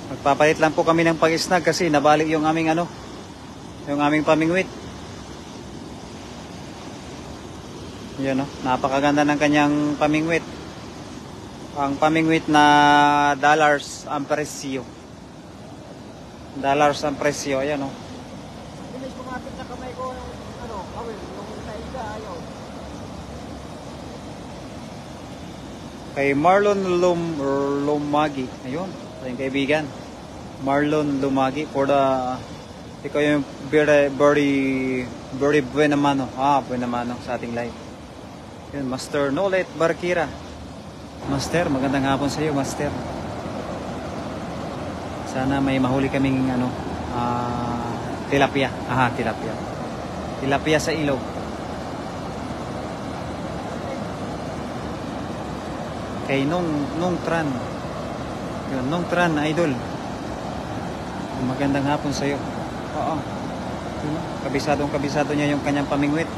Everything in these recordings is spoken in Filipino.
Magpapalit lang po kami ng pag-snag kasi nabalik yung aming yung aming pamingwit. Yun, napakaganda ng kanyang pamingwit. Ang pamingwit na dollars ang presyo. Dollars ang presyo, ayan o. Bilis kumapit sa kamay ko yung kawin, yung sa ida, ayaw. Kay Marlon Lumagi. Ayun, ating kaibigan. Marlon Lumagi for the ikaw yung very buenamano. Buenamano sa ating live. Yun, Master Nolet Barkira. Master, magandang hapon sa iyo, Master. Sana may mahuli kaming tilapia. Tilapia. Tilapia sa ilog. Kay Nung Tran. Yun, Nung Tran, idol. Magandang hapon sa iyo. Oo. Kabisado niya yung kanyang pamingwit.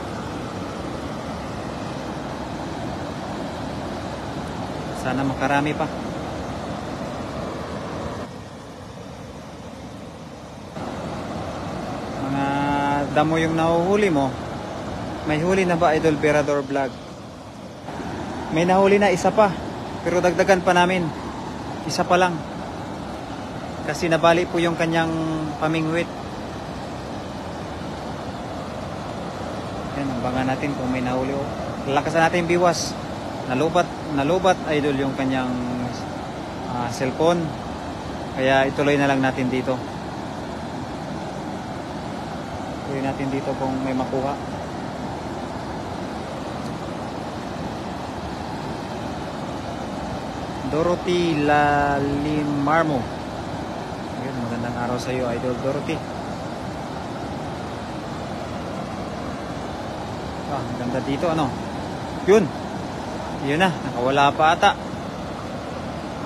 Sana makarami pa. Mga damo yung nahuhuli mo. May huli na ba, Idol Berador Vlog? May nahuli na, isa pa. Pero dagdagan pa namin. Isa pa lang. Kasi nabali po yung kanyang pamingwit. Yan, abangan natin kung may nahuli. Lakasan natin biwas. Nalubat idol yung kanyang cellphone, kaya ituloy na lang natin dito. Ituloy natin dito kung may makuha. Dorothy Lalimarmo. Ayun, magandang araw sa iyo, idol Dorothy. Ganda dito, yun. Yun na, nakawala pa ata.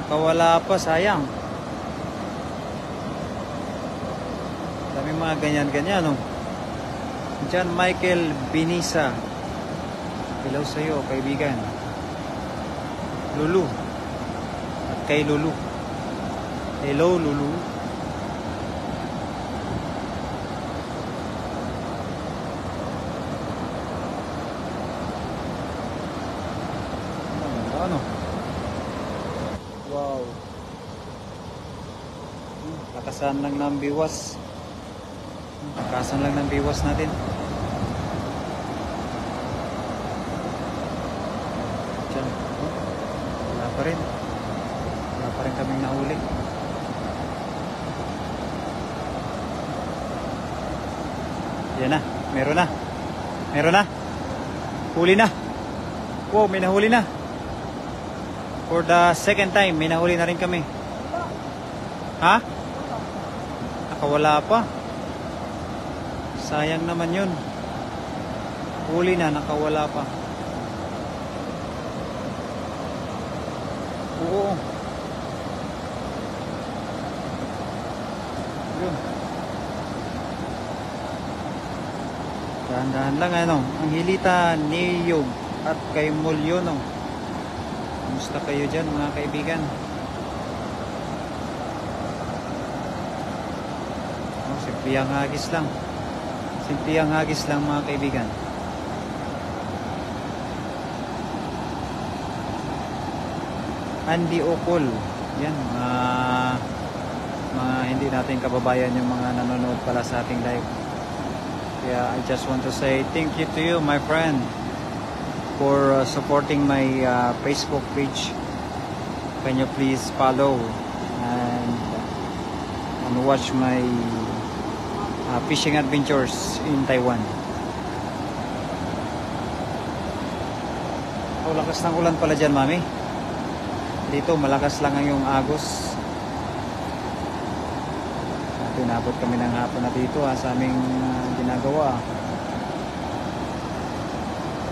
Nakawala pa, sayang. Dami mga ganyan-ganyan, John Michael Binisa. Hello sa iyo, kaibigan. Lulu. At kay Lulu. Hello, Lulu. Wow. Lakasan lang ng biwas. Lakasan lang ng biwas natin. Diyan. Wala pa rin. Wala pa rin kaming nahuli. Yan na. Meron na. Meron na. Huli na. Wow, may nahuli na. For the second time, may nahuli na rin kami. Ha? Nakawala pa. Sayang naman yun. Huli na, nakawala pa. Oo. Yun. Dahan-dahan lang, Ang Hilita, Niyog, at kay Mulyo, Kumusta kayo dyan, mga kaibigan? Simpleng hagis lang. Simpleng hagis lang, mga kaibigan. Andy Okol. Yan, mga hindi natin kababayan yung mga nanonood pala sa ating live. Kaya I just want to say thank you to you, my friend, for supporting my Facebook page. Can you please follow and watch my fishing adventures in Taiwan. Lakas ng ulan pala dyan, mami. Dito malakas lang ang yung agos. Pinabot kami ng hapon na dito sa aming ginagawa.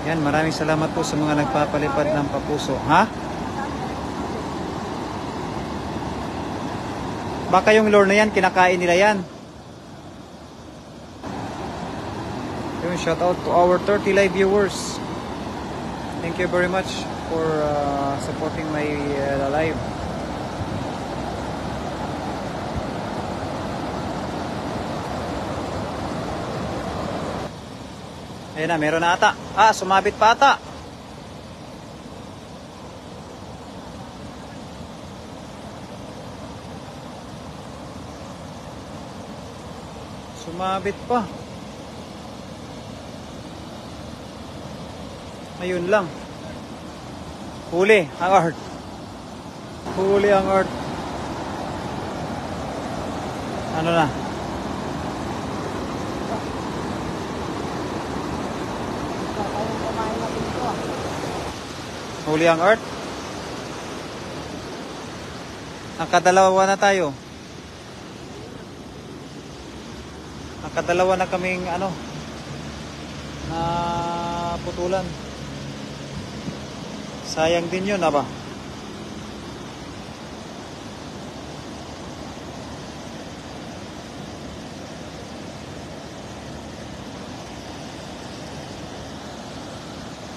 Yan, maraming salamat po sa mga nagpapalipad ng papuso. Ha? Baka yung lure na yan, kinakain nila yan. Yun, shout out to our 30 live viewers. Thank you very much for supporting my live. Ayan na, meron na ata. Ah, sumabit pa ata. Sumabit pa. Ayun lang. Huli ang art. Huli ang art. Ano na? Kayang kumain natin ito. Huli ang art. Nakadalawa na tayo. Nakadalawa na kaming ano na putulan. Sayang din yun, aba.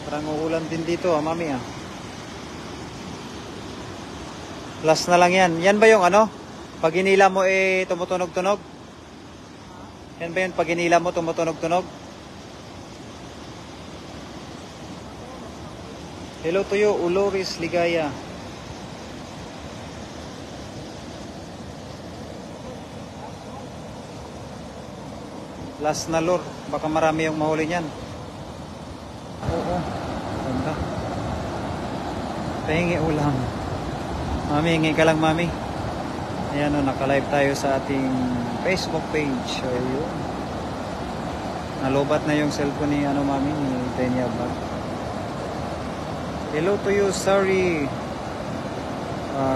Parang uulan din dito, mami ah. Last na lang yan. Yan ba yung ano? Pag hinila mo tumutunog-tunog? Yan ba yun? Pag hinila mo tumutunog-tunog? Hello to you, Uloris Ligaya. Last na lure. Baka marami yung mahuli niyan. Oo. Ganda. Pahingi ulam. Mami, hingi ka lang, mami. Ayan o, naka-live tayo sa ating Facebook page. Ayun. Nalobat na yung cellphone ni mami, ni Tenya Vlog. Hello to you, sorry.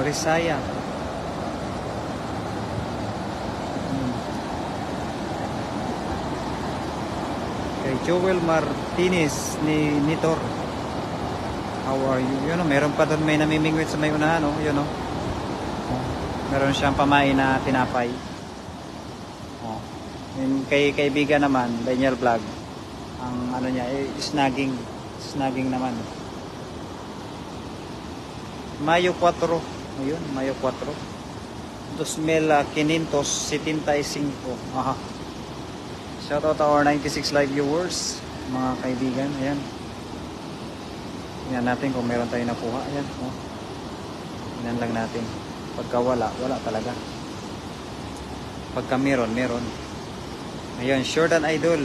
Risaya. Kay Joel Martinez ni Nitor. How are you? Yun o, meron pa doon may namimingwit sa may unahan o. Yun o. Meron siyang pamain na tinapay. Yung kay kaibigan naman, Daniel Vlog. Ang ano niya, snagging. Snagging naman. Mayo 4. Ayun, Mayo 4. 2575. Aha. Shout out to our 96 live viewers, mga kaibigan. Ayan. Tingnan natin kung meron tayong nakuha. Ayan. Oh. Tingnan lang natin. Pagka wala, wala talaga. Pagka meron, meron. Ayan, sure than idol.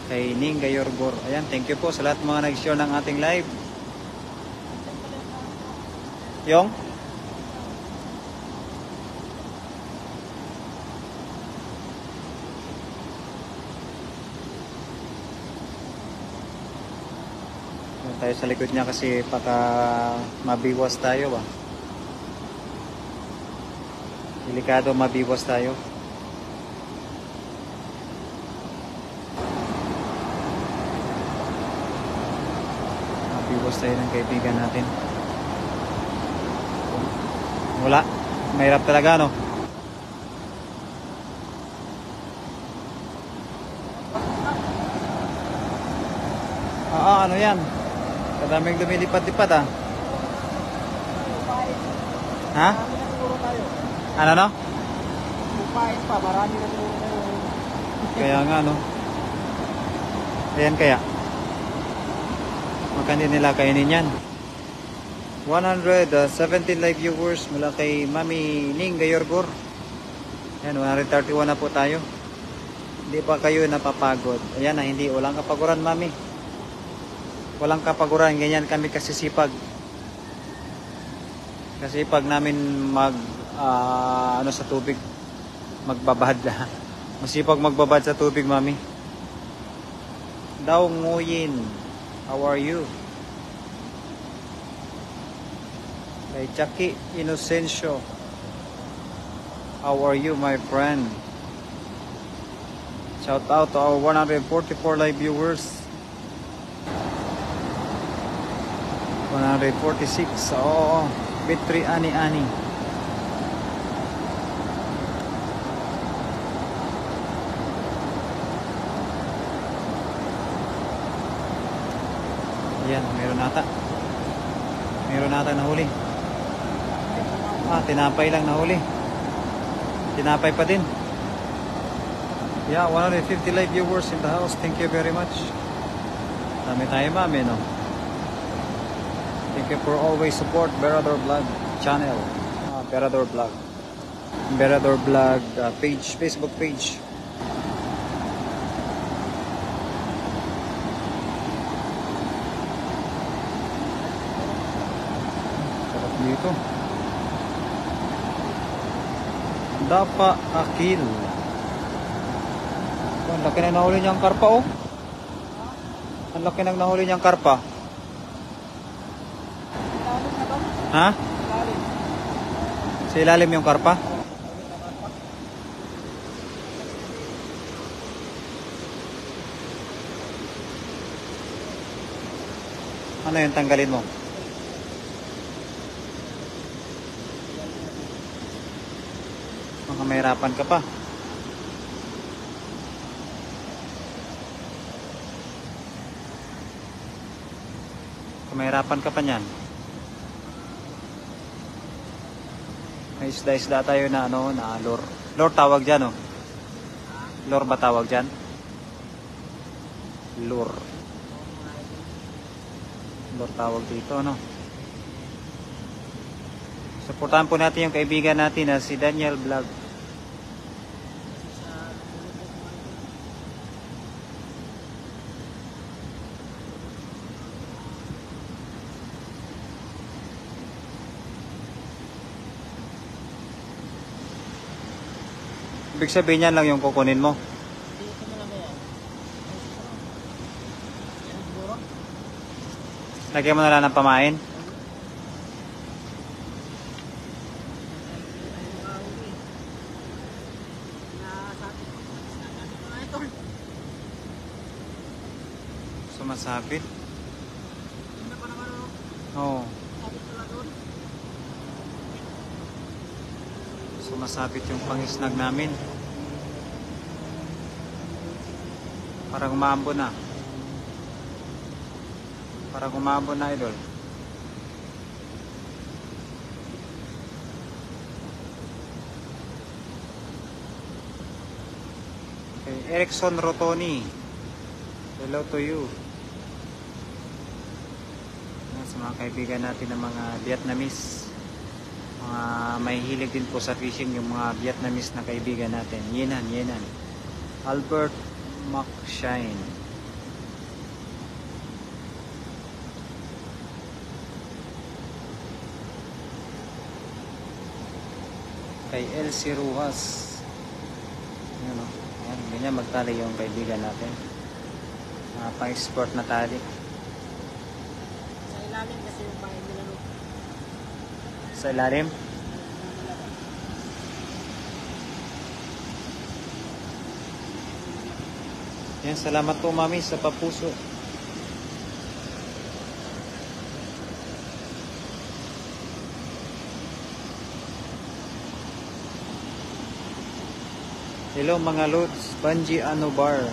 Kay Ning Gayorgor. Ayan, thank you po sa lahat mga nag-share ng ating live. Yung? Tayo sa likod niya kasi baka mabiwas tayo ba. Delikado mabiwas tayo. Mabiwas tayo ng kaibigan natin. Wala. Mahirap talaga, no? Ano yan? Kadaming lumilipad-lipad ah. Ha? Marami na siguro tayo. Ano no? Lupain pa, marami na siguro tayo. Kaya nga no. Ayan kaya. Baka hindi nila kainin yan. 117 live viewers mula kay Mami Ning Gayorgor. Ayan, 131 na po tayo. Hindi pa kayo napapagod. Ayan na, hindi. Walang kapaguran, Mami. Walang kapaguran. Ganyan kami kasisipag. Kasipag namin sa tubig. Magbabad. Masipag magbabad sa tubig, Mami. Daw Nguyin. How are you? Kay Chucky Inocencio. How are you, my friend? Shout out to our 144 live viewers. 146. Oo. Bitri ani-ani. Ayan, meron nata. Meron nata nahuli. Tinapay lang nahuli. Tinapay pa din. Yeah, 150 live viewers in the house. Thank you very much. Dami tayo mami, no? Thank you for always support Berador Vlog channel. Berador Vlog. Berador Vlog page, Facebook page. Sarap dito. Dapa Akil. Ang laki na nahuli niyang karpa, oh. Ang laki nang nahuli niyang karpa. Ilalim na to. Ha? Ilalim. Sa ilalim yung karpa? Ano yung tanggalin mo? Baka mahirapan ka pa. Mahirapan ka pa niyan. May isda-isda tayo na ano, na lure. Lure tawag dyan, oh. Lure ba tawag dyan? Lure. Lure tawag dito, no? Supportahan po natin yung kaibigan natin na si Daniel Vlog. Ibig sabihin yan lang yung kukunin mo. Dito na lang yan. Yan siguro. Lagyan mo na lang ng pamain. Sumasabit. Hindi pa naman ano. Oo. Sabit pala doon. Sumasabit yung pangisnag namin. Parang umambon na. Parang umambon na, idol. Okay, Erickson Rotoni. Hello to you. Yan, sa mga kaibigan natin ng mga Vietnamese. Mga may hilig din po sa fishing, yung mga Vietnamese na kaibigan natin. Yenan. Albert Macshine. Kay Elsie Ruas. Ayan, o. Ayan, ganyan magtali yung kaibigan natin. Pang-sport na tali. Sa ilalim kasi yung bahay nila no. Sa ilalim. Yan, salamat po mami sa papuso. Hello mga lods, Banji Anobar.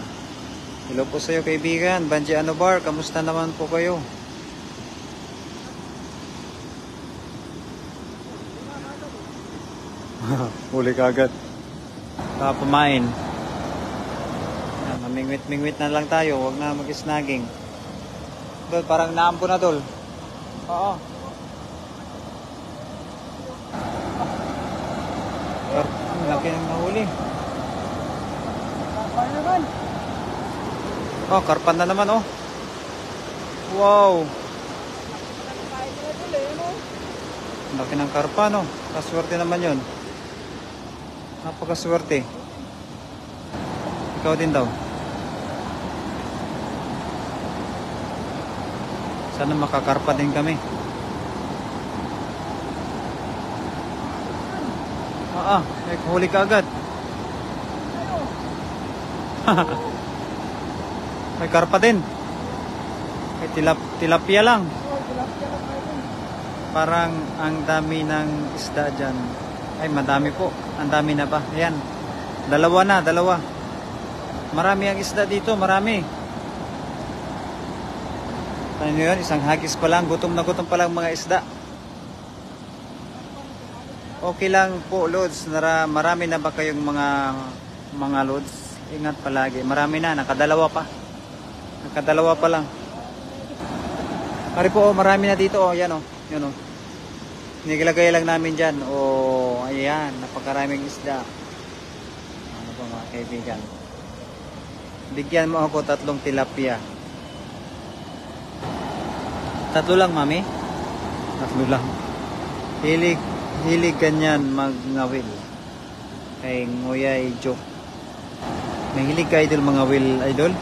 Hello po sa iyo kaibigan, Banji Anobar, kamusta naman po kayo? Huli kagad. Pamain. Mamingwit-mingwit na lang tayo, huwag na mag-snagging. Dol, parang naampo na dol. Oo. Ang laki ng nahuli. Karpan naman. Oh, karpan na naman, oh. Wow. Bahay nila doon eh, ano? Ang laki ng karpa, no? Kaswerte naman yun. Napakaswerte. Ikaw din daw. Sana makakarpa din kami. May huli ka agad. May karpa din. May tilapia lang. Parang ang dami ng isda dyan. Ay, madami po. Ang dami na ba? Ayan. Dalawa. Marami ang isda dito. Marami. Ano yun? Isang hagis pa lang. Gutom na gutom pa lang mga isda. Okay lang po, Lods. Marami na ba kayong mga Lods? Ingat palagi. Marami na. Nakadalawa pa lang. Pare po, oh, marami na dito. Oh, yan oh. Yan oh. Nilagay lang namin dyan. Oh, ayan. Napakaraming isda. Ano po mga kaibigan. Bigyan mo ako 3 tilapia. 3 lang, mami? 3 lang. Hilig ganyan magngawil. Kay Nguyay joke. Mahilig ka idol mga will idol.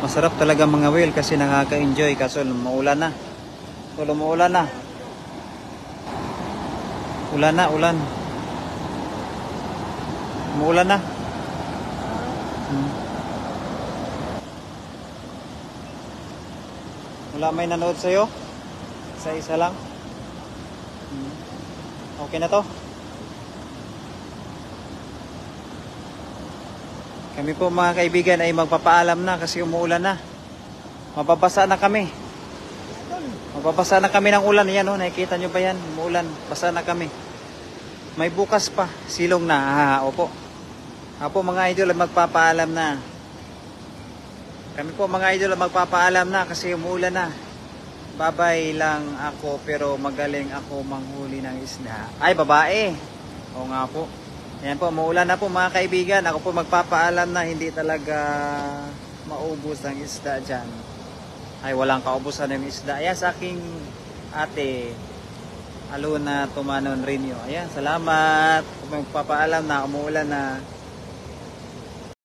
Masarap talaga mga will kasi nakaka-enjoy kaso maulan na. Tulo maulan na. Ulan na, ulan. Umuulan na. Wala may nanood sa'yo? Isa-isa lang? Okay na to? Kami po mga kaibigan ay magpapaalam na kasi umuulan na. Mababasa na kami. Mababasa na kami ng ulan. Yan o, nakikita nyo ba yan? Umuulan. Basa na kami. May bukas pa. Silong na. Opo. Opo mga idol magpapaalam na. Kami po mga idol magpapaalam na kasi umuulan na. Babay lang ako pero magaling ako manghuli ng isda. Ay babae. Oo nga po. Ayan po, umuulan na po mga kaibigan. Ako po magpapaalam na hindi talaga maubos ang isda dyan. Ay walang kaubusan ng isda. Ayan sa aking ate Alona Tumanon Rinyo. Ayan, salamat. Magpapaalam na, umuulan na.